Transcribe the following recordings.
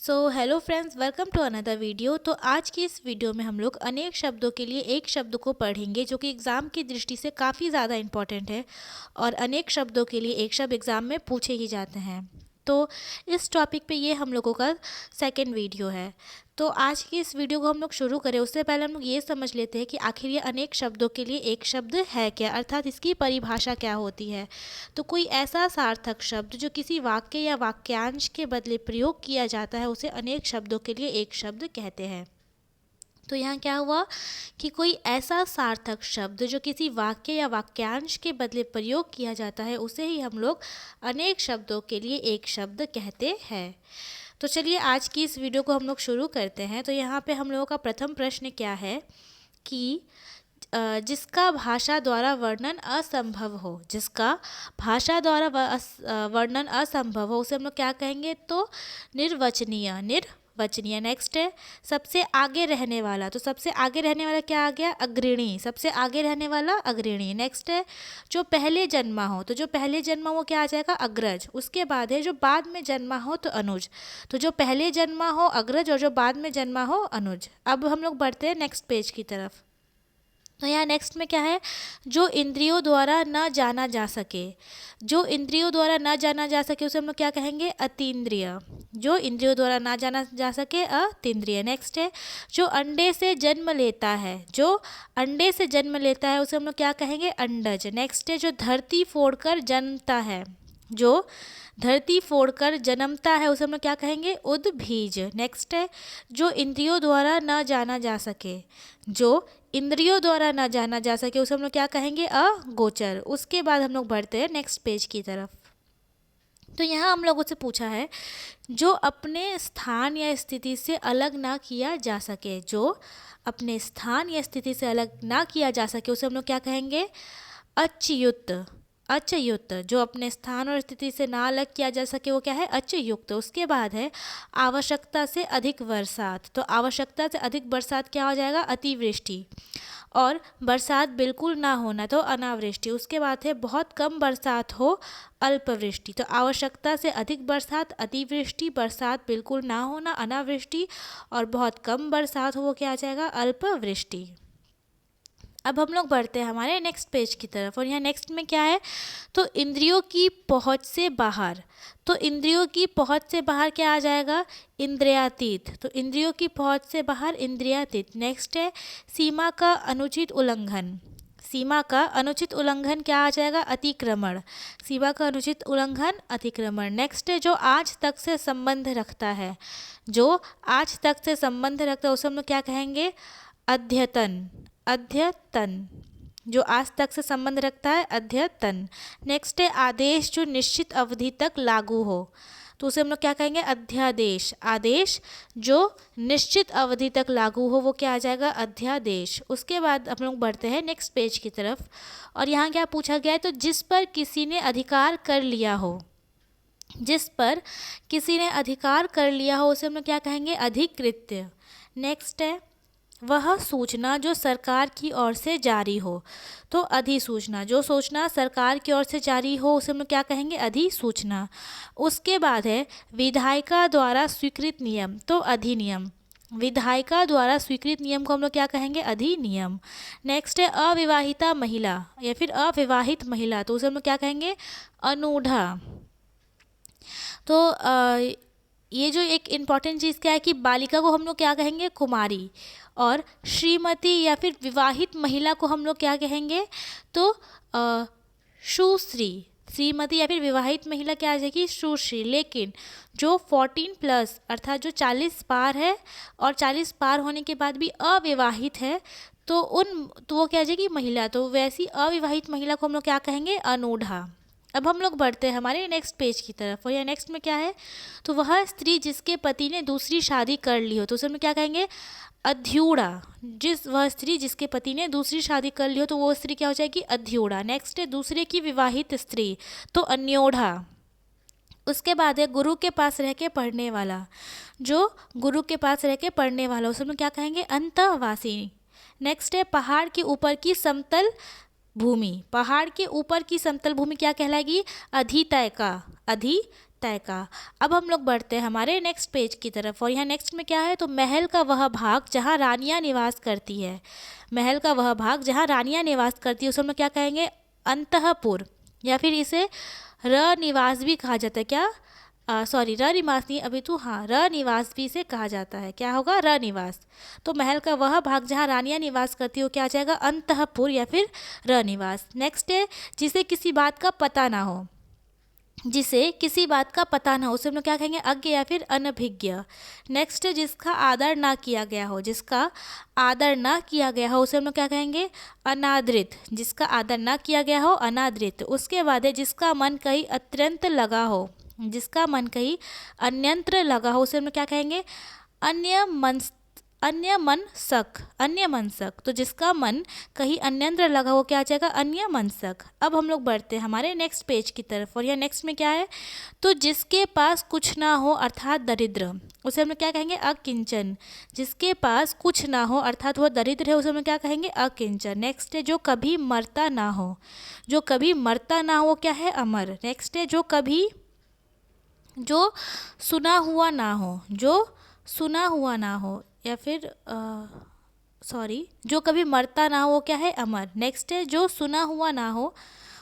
Hello friends, welcome to another video. तो आज की इस वीडियो में हम लोग अनेक शब्दों के लिए एक शब्द को पढ़ेंगे जो कि एग्ज़ाम की दृष्टि से काफ़ी ज़्यादा इम्पॉर्टेंट है और अनेक शब्दों के लिए एक शब्द एग्ज़ाम में पूछे ही जाते हैं। तो इस टॉपिक पे ये हम लोगों का सेकंड वीडियो है। तो आज की इस वीडियो को हम लोग शुरू करें उससे पहले हम लोग ये समझ लेते हैं कि आखिर ये अनेक शब्दों के लिए एक शब्द है क्या, अर्थात इसकी परिभाषा क्या होती है। तो कोई ऐसा सार्थक शब्द जो किसी वाक्य या वाक्यांश के बदले प्रयोग किया जाता है उसे अनेक शब्दों के लिए एक शब्द कहते हैं। तो यहाँ क्या हुआ कि कोई ऐसा सार्थक शब्द जो किसी वाक्य या वाक्यांश के बदले प्रयोग किया जाता है उसे ही हम लोग अनेक शब्दों के लिए एक शब्द कहते हैं। तो चलिए आज की इस वीडियो को हम लोग शुरू करते हैं। तो यहाँ पे हम लोगों का प्रथम प्रश्न क्या है कि जिसका भाषा द्वारा वर्णन असंभव हो, जिसका भाषा द्वारा वर्णन असंभव हो उसे हम लोग क्या कहेंगे, तो निर्वचनीय। निर्वचनीय। नेक्स्ट है सबसे आगे रहने वाला। तो सबसे आगे रहने वाला क्या आ गया, अग्रणी। सबसे आगे रहने वाला अग्रणी। नेक्स्ट है जो पहले जन्मा हो। तो जो पहले जन्मा वो क्या आ जाएगा, अग्रज। उसके बाद है जो बाद में जन्मा हो तो अनुज। तो जो पहले जन्मा हो अग्रज और जो बाद में जन्मा हो अनुज। अब हम लोग बढ़ते हैं नेक्स्ट पेज की तरफ। तो यहाँ नेक्स्ट में क्या है, जो इंद्रियों द्वारा न जाना जा सके। जो इंद्रियों द्वारा न जाना जा सके उसे हम लोग क्या कहेंगे, अतीन्द्रिय। जो इंद्रियों द्वारा ना जाना जा सके अतीन्द्रिय। नेक्स्ट है जो अंडे से जन्म लेता है। जो अंडे से जन्म लेता है उसे हम लोग क्या कहेंगे, अंडज। नेक्स्ट है जो धरती फोड़कर जन्मता है। जो धरती फोड़कर जन्मता है उसे हम लोग क्या कहेंगे, उद्भिज। नेक्स्ट है जो इंद्रियों द्वारा न जाना जा सके। जो इंद्रियों द्वारा न जाना जा सके उसे हम लोग क्या कहेंगे, अगोचर। उसके बाद हम लोग बढ़ते हैं नेक्स्ट पेज की तरफ। तो यहाँ हम लोगों से पूछा है जो अपने स्थान या स्थिति से अलग ना किया जा सके। जो अपने स्थान या स्थिति से अलग ना किया जा सके उसे हम लोग क्या कहेंगे, अच्युत। अच्युत। जो अपने स्थान और स्थिति से ना अलग किया जा सके वो क्या है, अच्युत। उसके बाद है आवश्यकता से अधिक बरसात। तो आवश्यकता से अधिक बरसात क्या हो जाएगा, अतिवृष्टि। और बरसात बिल्कुल ना होना तो अनावृष्टि। उसके बाद है बहुत कम बरसात हो, अल्पवृष्टि। तो आवश्यकता से अधिक बरसात, अतिवृष्टि, बरसात बिल्कुल ना होना अनावृष्टि, और बहुत कम बरसात हो वो क्या आ जाएगा, अल्पवृष्टि। अब हम लोग बढ़ते हैं हमारे नेक्स्ट पेज की तरफ। और यहाँ नेक्स्ट में क्या है, तो इंद्रियों की पहुँच से बाहर। तो इंद्रियों की पहुँच से बाहर क्या आ जाएगा, इंद्रियातीत। तो इंद्रियों की पहुँच से बाहर इंद्रियातीत। नेक्स्ट है सीमा का अनुचित उल्लंघन। सीमा का अनुचित उल्लंघन क्या आ जाएगा, अतिक्रमण। सीमा का अनुचित उल्लंघन अतिक्रमण। नेक्स्ट है जो आज तक से संबंध रखता है। जो आज तक से संबंध रखता है उसे हम लोग क्या कहेंगे, अद्यतन। अद्यतन। जो आज तक से संबंध रखता है, अद्यतन। नेक्स्ट है आदेश जो निश्चित अवधि तक लागू हो। तो उसे हम लोग क्या कहेंगे, अध्यादेश। आदेश जो निश्चित अवधि तक लागू हो वो क्या आ जाएगा, अध्यादेश। उसके बाद हम लोग बढ़ते हैं नेक्स्ट पेज की तरफ। और यहाँ क्या पूछा गया है, तो जिस पर किसी ने अधिकार कर लिया हो। जिस पर किसी ने अधिकार कर लिया हो उसे हम लोग क्या कहेंगे, अधिकृत्य। नेक्स्ट है वह सूचना जो सरकार की ओर से जारी हो। तो अधिसूचना। जो सूचना सरकार की ओर से जारी हो उसे हम लोग क्या कहेंगे, अधिसूचना। उसके बाद है विधायिका द्वारा स्वीकृत नियम। तो अधिनियम। विधायिका द्वारा स्वीकृत नियम को हम लोग क्या कहेंगे, अधिनियम। नेक्स्ट है अविवाहिता महिला या फिर अविवाहित महिला। तो उसे हम लोग क्या कहेंगे, अनूढ़ा। तो ये जो एक इम्पॉर्टेंट चीज़ क्या है कि बालिका को हम लोग क्या कहेंगे, कुमारी। और श्रीमती या फिर विवाहित महिला को हम लोग क्या कहेंगे, तो सुश्री। श्रीमती या फिर विवाहित महिला क्या आ जाएगी, सुश्री। लेकिन जो 14+ अर्थात जो 40 पार है और 40 पार होने के बाद भी अविवाहित है तो वो क्या आ जाएगी, महिला। तो वैसी अविवाहित महिला को हम लोग क्या कहेंगे, अनूढ़ा। अब हम लोग बढ़ते हैं हमारे नेक्स्ट पेज की तरफ। और यह नेक्स्ट में क्या है, तो वह स्त्री जिसके पति ने दूसरी शादी कर ली हो। तो उसे हम क्या कहेंगे, अध्यूढ़ा। वह स्त्री जिसके पति ने दूसरी शादी कर ली हो तो वो स्त्री क्या हो जाएगी, अध्यूढ़ा। नेक्स्ट है दूसरे की विवाहित स्त्री। तो अन्योढ़ा। उसके बाद है गुरु के पास रह के पढ़ने वाला। जो गुरु के पास रह के पढ़ने वाला उसे हम क्या कहेंगे, अंतःवासी। नेक्स्ट है पहाड़ के ऊपर की समतल भूमि। पहाड़ के ऊपर की समतल भूमि क्या कहलाएगी, अधितैका। अधितैका। तय का। अब हम लोग बढ़ते हैं हमारे नेक्स्ट पेज की तरफ और यहाँ नेक्स्ट में क्या है, तो महल का वह भाग जहाँ रानियाँ निवास करती है। महल का वह भाग जहाँ रानियाँ निवास करती है उसे हम लोग क्या कहेंगे, अंतःपुर, या फिर इसे र निवास भी कहा जाता है। क्या, सॉरी, र निवास नहीं, अभी तो हाँ, र निवास भी इसे कहा जाता है। क्या होगा, र निवास। तो महल का वह भाग जहाँ रानियाँ निवास करती हो क्या आ जाएगा, अंतःपुर या फिर र निवास। नेक्स्ट है जिसे किसी बात का पता ना हो। जिसे किसी बात का पता ना हो उसे हम लोग क्या कहेंगे, अज्ञ या फिर अनभिज्ञ। नेक्स्ट है जिसका आदर ना किया गया हो। जिसका आदर ना किया गया हो उसे हम लोग क्या कहेंगे, अनादृत। जिसका आदर ना किया गया हो, अनादृत। उसके बाद है जिसका मन कहीं अत्यंत लगा हो। जिसका मन कहीं अन्यंत्र लगा हो उसे हम लोग क्या कहेंगे, अन्य मन, अन्य मनसक, अन्य मनसक। तो जिसका मन कहीं अन्यंत्र लगा हो क्या आ जाएगा, अन्य मनसक। अब हम लोग बढ़ते हैं हमारे नेक्स्ट पेज की तरफ और यह नेक्स्ट में क्या है, तो जिसके पास कुछ ना हो अर्थात दरिद्र उसे हम लोग क्या कहेंगे, अकिंचन। जिसके पास कुछ ना हो अर्थात वह दरिद्र है उसे हम लोग क्या कहेंगे, अकिंचन। नेक्स्ट है जो कभी मरता ना हो। जो कभी मरता ना हो क्या है, अमर। नेक्स्ट है जो कभी, जो सुना हुआ ना हो। जो सुना हुआ ना हो या फिर सॉरी, जो कभी मरता ना हो वो क्या है, अमर। नेक्स्ट है जो सुना हुआ ना हो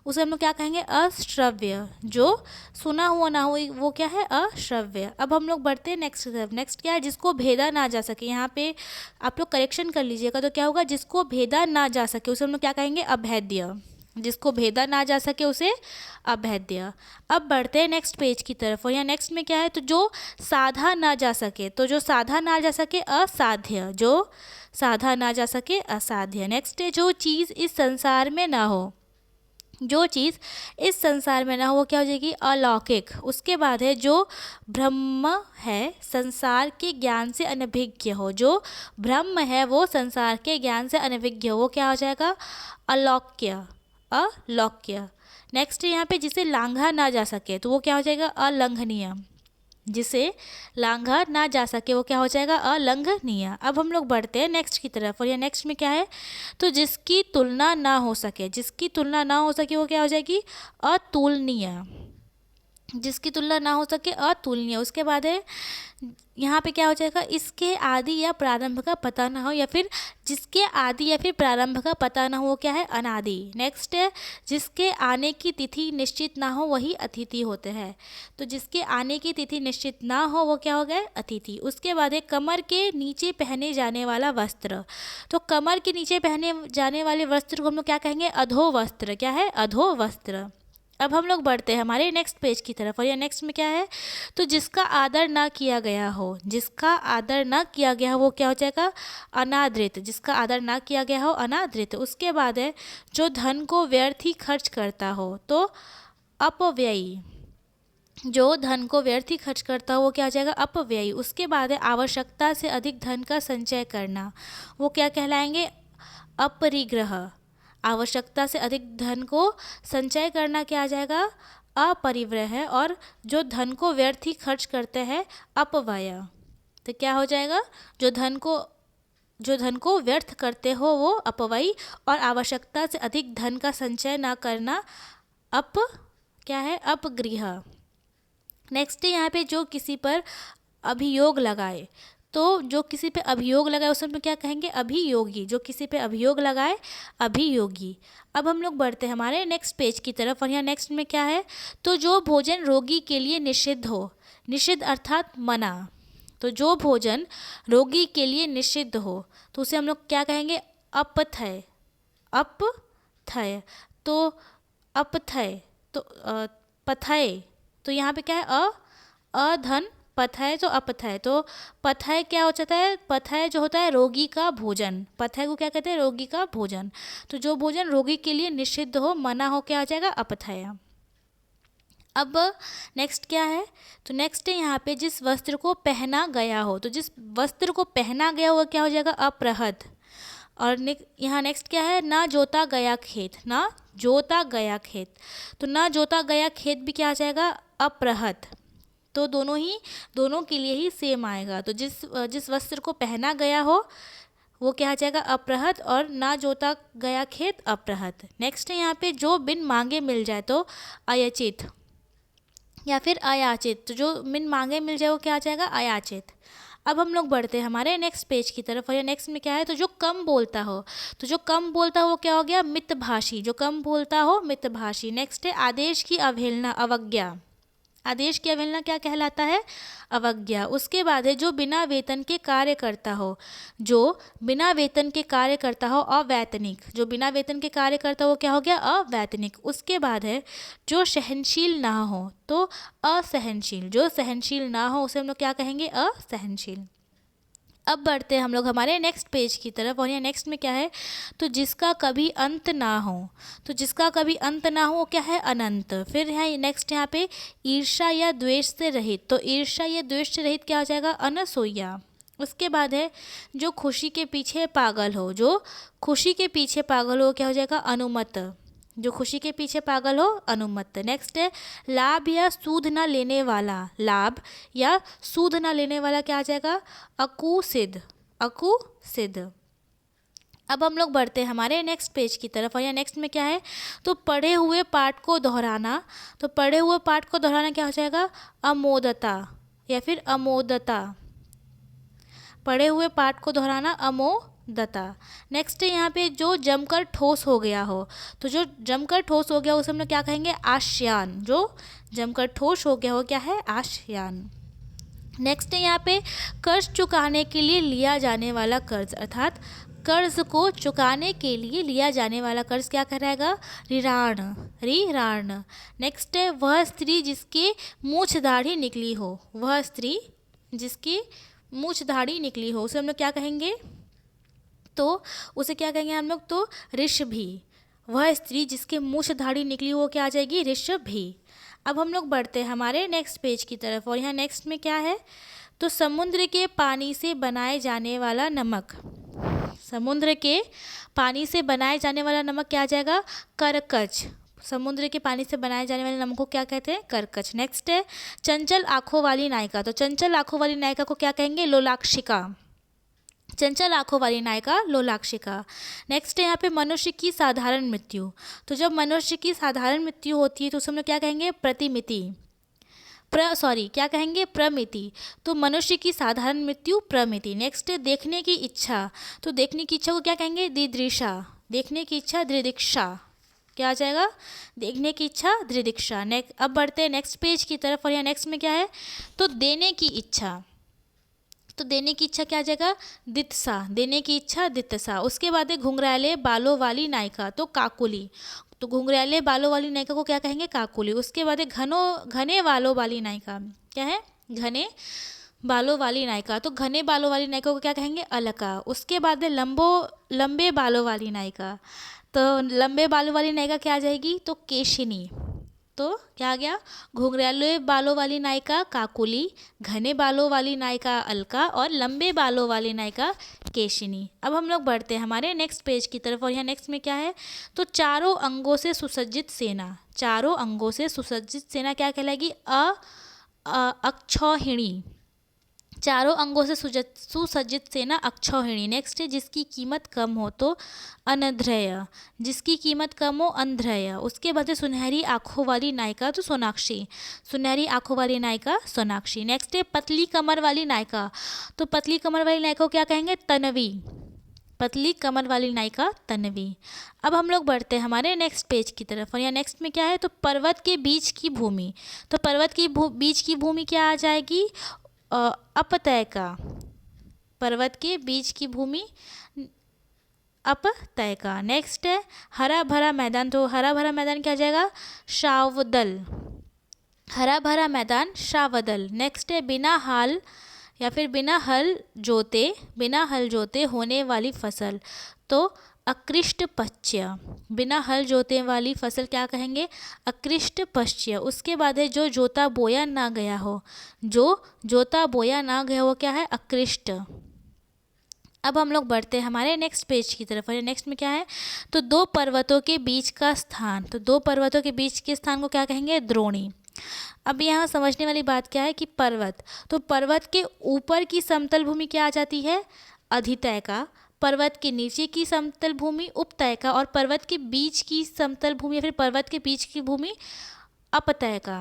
उसे हम लोग क्या कहेंगे, अश्रव्य। जो सुना हुआ ना हो वो क्या है, अश्रव्य। अब हम लोग बढ़ते हैं नेक्स्ट तरफ। नेक्स्ट क्या है, जिसको भेदा ना जा सके। यहाँ पे आप लोग करेक्शन कर लीजिएगा, तो क्या होगा, जिसको भेदा ना जा सके उसे हम लोग क्या कहेंगे, अभेद्य। जिसको भेदा ना जा सके उसे अभेद्य। अब बढ़ते हैं नेक्स्ट पेज की तरफ और यहाँ नेक्स्ट में क्या है, तो जो साधा ना जा सके। तो जो साधा ना जा सके, असाध्य। जो साधा ना जा सके, असाध्य। नेक्स्ट है जो चीज़ इस संसार में ना हो। जो चीज़ इस संसार में ना हो वो क्या हो जाएगी, अलौकिक। उसके बाद है जो ब्रह्म है संसार के ज्ञान से अनभिज्ञ हो। जो ब्रह्म है वो संसार के ज्ञान से अनभिज्ञ हो वो क्या हो जाएगा, अलौक्य, अलौक्य। नेक्स्ट यहाँ पे जिसे लांघा ना जा सके तो वो क्या हो जाएगा, अलंघनीय। जिसे लांघा ना जा सके वो क्या हो जाएगा, अलंघनीय। अब हम लोग बढ़ते हैं नेक्स्ट की तरफ और ये नेक्स्ट में क्या है, तो जिसकी तुलना ना हो सके। जिसकी तुलना ना हो सके वो क्या हो जाएगी, अतुलनीय। जिसकी तुलना ना हो सके, अतुलनीय। उसके बाद है यहाँ पे क्या हो जाएगा, इसके आदि या प्रारंभ का पता ना हो, या फिर जिसके आदि या फिर प्रारंभ का पता ना हो वो क्या है, अनादि। नेक्स्ट है जिसके आने की तिथि निश्चित ना हो वही अतिथि होते हैं। तो जिसके आने की तिथि निश्चित ना हो वो क्या हो गए, अतिथि। उसके बाद है कमर के नीचे पहने जाने वाला वस्त्र। तो कमर के नीचे पहने जाने वाले वस्त्र को हम लोग क्या कहेंगे, अधो वस्त्र। क्या है, अधो वस्त्र। अब हम लोग बढ़ते हैं हमारे नेक्स्ट पेज की तरफ और ये नेक्स्ट में क्या है, तो जिसका आदर ना किया गया हो। जिसका आदर ना किया गया हो वो क्या हो जाएगा, अनादृत। जिसका आदर ना किया गया हो, अनादृत। उसके बाद है जो धन को व्यर्थ ही खर्च करता हो तो अपव्ययी। जो धन को व्यर्थ ही खर्च करता हो वो क्या हो जाएगा, अपव्ययी। उसके बाद है आवश्यकता से अधिक धन का संचय करना, वो क्या कहलाएंगे, अपरिग्रह। आवश्यकता से अधिक धन को संचय करना क्या आ जाएगा, अपरिव्रय है। और जो धन को व्यर्थ ही खर्च करते हैं, अपव्यय। तो क्या हो जाएगा, जो धन को व्यर्थ करते हो वो अपव्ययी, और आवश्यकता से अधिक धन का संचय ना करना क्या है, अपगृह। नेक्स्ट है यहाँ पे जो किसी पर अभियोग लगाए। तो जो किसी पे अभियोग लगाए उस में क्या कहेंगे, अभियोगी। जो किसी पे अभियोग लगाए, अभियोगी। अब हम लोग बढ़ते हैं हमारे नेक्स्ट पेज की तरफ और यहाँ नेक्स्ट में क्या है, तो जो भोजन रोगी के लिए निषिद्ध हो। निषिद्ध अर्थात मना। तो जो भोजन रोगी के लिए निषिद्ध हो तो उसे हम लोग क्या कहेंगे, अपथय। अपथय। तो अपथय तो पथय। तो यहाँ पे क्या है, अधन पथय तो अपथय। तो पथय क्या हो जाता है, पथय जो होता है रोगी का भोजन। पथय को क्या कहते हैं, रोगी का भोजन। तो जो भोजन रोगी के लिए निषिद्ध हो, मना हो, क्या हो जाएगा, अपथय। अब नेक्स्ट क्या है, तो नेक्स्ट है यहाँ पे जिस वस्त्र को पहना गया हो। तो जिस वस्त्र को पहना गया हो क्या हो जाएगा, अपरहत। और यहाँ नेक्स्ट क्या है, ना जोता गया खेत। ना जोता गया खेत। तो ना जोता गया खेत भी क्या आ जाएगा, अपरहत। तो दोनों के लिए ही सेम आएगा। तो जिस वस्त्र को पहना गया हो वो क्या आ जाएगा, अपरहत। और ना जोता गया खेत, अपरहत। नेक्स्ट है यहाँ पे जो बिन मांगे मिल जाए तो अयचित। या फिर अयाचित, तो जो बिन मांगे मिल जाए वो क्या आ जाएगा, अयाचित। अब हम लोग बढ़ते हैं हमारे नेक्स्ट पेज की तरफ, और ये नेक्स्ट में क्या है, तो जो कम बोलता हो, तो जो कम बोलता हो वो क्या हो गया, मितभाषी, जो कम बोलता हो मितभाषी। नेक्स्ट है आदेश की अवहेलना, अवज्ञा। आदेश की अवहेलना क्या कहलाता है, अवज्ञा। उसके बाद है जो बिना वेतन के कार्य करता हो, जो बिना वेतन के कार्य करता हो, अवैतनिक। जो बिना वेतन के कार्य करता हो वो क्या हो गया, अवैतनिक। उसके बाद है जो सहनशील ना हो, तो असहनशील। जो सहनशील ना हो उसे हम लोग क्या कहेंगे, असहनशील। अब बढ़ते हैं हम लोग हमारे नेक्स्ट पेज की तरफ, और यहाँ नेक्स्ट में क्या है, तो जिसका कभी अंत ना हो, तो जिसका कभी अंत ना हो वो क्या है, अनंत। फिर है नेक्स्ट यहाँ पे ईर्ष्या या द्वेष से रहित, तो ईर्ष्या या द्वेष से रहित क्या हो जाएगा, अनसूया। उसके बाद है जो खुशी के पीछे पागल हो, जो खुशी के पीछे पागल हो क्या हो जाएगा, अनुमत। जो खुशी के पीछे पागल हो, अनुमत। नेक्स्ट है लाभ या सूद न लेने वाला, लाभ या सूद न लेने वाला क्या आ जाएगा, अकुसिद, अकुसिद। अब हम लोग बढ़ते हैं हमारे नेक्स्ट पेज की तरफ, और यहाँ नेक्स्ट में क्या है, तो पढ़े हुए पाठ को दोहराना, तो पढ़े हुए पाठ को दोहराना क्या हो जाएगा, अमोदता या फिर अमोदता। पढ़े हुए पाठ को दोहराना, अमोदता। नेक्स्ट है यहाँ पे जो जमकर ठोस हो गया हो, तो जो जमकर ठोस हो गया उसे हम लोग क्या कहेंगे, आश्यान। जो जमकर ठोस हो गया हो क्या है, आश्यान। नेक्स्ट है यहाँ पे कर्ज चुकाने के लिए लिया जाने वाला कर्ज, अर्थात कर्ज को चुकाने के लिए लिया जाने वाला कर्ज क्या कहलाएगा, ऋण, ऋण। नेक्स्ट है वह स्त्री जिसकी मूछ दाढ़ी निकली हो, वह स्त्री जिसकी मूछ दाढ़ी निकली हो उसे हम लोग क्या कहेंगे, तो उसे क्या कहेंगे हम लोग, तो ऋषभी। वह स्त्री जिसके मूछ दाढ़ी निकली हो क्या आ जाएगी, ऋषभी। अब हम लोग बढ़ते हैं हमारे नेक्स्ट पेज की तरफ, और यहाँ नेक्स्ट में क्या है, तो समुद्र के पानी से बनाए जाने वाला नमक, समुद्र के पानी से बनाए जाने वाला नमक क्या आ जाएगा, करकच। समुद्र के पानी से बनाए जाने वाले नमक को क्या कहते हैं, करकच। नेक्स्ट है चंचल आँखों वाली नायिका, तो चंचल आँखों वाली नायिका को क्या कहेंगे, लोलाक्षिका। चंचल आँखों वाली नायिका लोलाक्षिका। नेक्स्ट है यहाँ पे मनुष्य की साधारण मृत्यु, तो जब मनुष्य की साधारण मृत्यु होती है तो उसे हम लोग क्या कहेंगे, प्रतिमिति, क्या कहेंगे, प्रमिति। तो मनुष्य की साधारण मृत्यु, प्रमिति। नेक्स्ट है देखने की इच्छा, तो देखने की इच्छा को क्या कहेंगे, दिदृशा। देखने की इच्छा, दिदृक्षा। क्या आ जाएगा, देखने की इच्छा, दिदृक्षा। अब बढ़ते हैं नेक्स्ट पेज की तरफ, और यहाँ नेक्स्ट में क्या है, तो देने की इच्छा, तो देने की इच्छा क्या आ जाएगा, दित्सा। देने की इच्छा, दित्सा। उसके बाद है घुंघराले बालों वाली नायिका, तो काकुली। तो घुंघराले बालों वाली नायिका को क्या कहेंगे, काकुली। उसके बाद है घने बालों वाली नायिका, क्या है, घने बालों वाली नायिका, तो घने बालों वाली नायिका को क्या कहेंगे, अलका। उसके बाद है लंबे बालों वाली नायिका, तो लंबे बालों वाली नायिका क्या आ जाएगी, तो केशिनी। तो क्या आ गया, घुंघराले बालों वाली नायिका काकुली, घने बालों वाली नायिका अलका, और लंबे बालों वाली नायिका केशिनी। अब हम लोग बढ़ते हैं हमारे नेक्स्ट पेज की तरफ, और यहाँ नेक्स्ट में क्या है, तो चारों अंगों से सुसज्जित सेना, चारों अंगों से सुसज्जित सेना क्या कहलाएगी, अक्षौहिणी। चारों अंगों से सुसज्जित सेना, अक्षौहिणी। नेक्स्ट है जिसकी कीमत कम हो, तो अनध्रेय। जिसकी कीमत कम हो, अंध्रेय। उसके बाद है सुनहरी आँखों वाली नायिका, तो सोनाक्षी। सुनहरी आँखों वाली नायिका, सोनाक्षी। नेक्स्ट है पतली कमर वाली नायिका, तो पतली कमर वाली नायिका को क्या कहेंगे, तन्वी। पतली कमर वाली नायिका, तन्वी। अब हम लोग बढ़ते हैं हमारे नेक्स्ट पेज की तरफ, और यहाँ नेक्स्ट में क्या है, तो पर्वत के बीच की भूमि, तो पर्वत की बीच की भूमि क्या आ जाएगी, अपतयका। पर्वत के बीच की भूमि, अपतयका। नेक्स्ट है हरा भरा मैदान, तो हरा भरा मैदान क्या आ जाएगा, शावदल। हरा भरा मैदान, शावदल। नेक्स्ट है बिना हाल या फिर बिना हल जोते होने वाली फसल, तो अकृष्ट पश्य। बिना हल जोते वाली फसल क्या कहेंगे, अकृष्ट पश्य। उसके बाद है जो जोता बोया ना गया हो, जो जोता बोया ना गया हो क्या है, अकृष्ट। अब हम लोग बढ़ते हैं हमारे नेक्स्ट पेज की तरफ, और नेक्स्ट में क्या है, तो दो पर्वतों के बीच का स्थान, तो दो पर्वतों के बीच के स्थान को क्या कहेंगे, द्रोणी। अब यहाँ समझने वाली बात क्या है कि पर्वत, तो पर्वत के ऊपर की समतल भूमि क्या आ जाती है, अधितयका। पर्वत के नीचे की समतल भूमि, उपतयका। और पर्वत के बीच की समतल भूमि या फिर पर्वत के बीच की भूमि, अपतयका।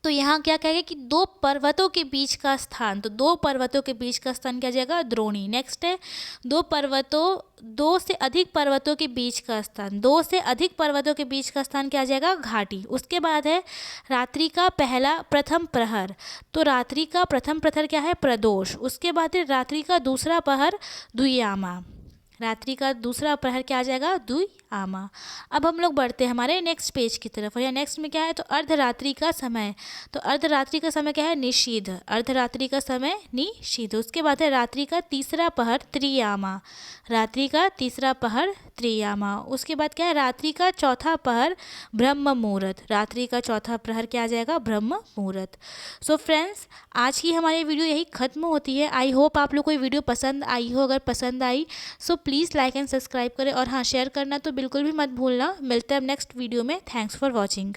तो यहाँ क्या कहेगा कि दो पर्वतों के बीच का स्थान, तो दो पर्वतों के बीच का स्थान क्या जाएगा, द्रोणी। नेक्स्ट है दो से अधिक पर्वतों के बीच का स्थान, दो से अधिक पर्वतों के बीच का स्थान क्या जाएगा, घाटी। उसके बाद है रात्रि का प्रथम प्रहर, तो रात्रि का प्रथम प्रहर क्या है, प्रदोष। उसके बाद है रात्रि का दूसरा प्रहर द्वियामा, रात्रि का दूसरा प्रहर क्या आ जाएगा, द्वियामा। अब हम लोग बढ़ते हैं हमारे नेक्स्ट पेज की तरफ, और या नेक्स्ट में क्या है, तो अर्धरात्रि का समय, तो अर्धरात्रि का समय क्या है, निशीथ, अर्धरात्रि का समय निशीथ। उसके बाद है रात्रि का तीसरा प्रहर त्रियामा, रात्रि का तीसरा प्रहर त्रियामा। उसके बाद क्या है, रात्रि का चौथा प्रहर ब्रह्म मुहूर्त, रात्रि का चौथा प्रहर क्या आ जाएगा, ब्रह्म मुहूर्त। सो फ्रेंड्स, आज की हमारी वीडियो यही खत्म होती है। आई होप आप लोग को ये वीडियो पसंद आई हो। अगर पसंद आई so please like and subscribe करें, और हाँ, शेयर करना तो बिल्कुल भी मत भूलना। मिलते हैं अब नेक्स्ट वीडियो में। Thanks for watching.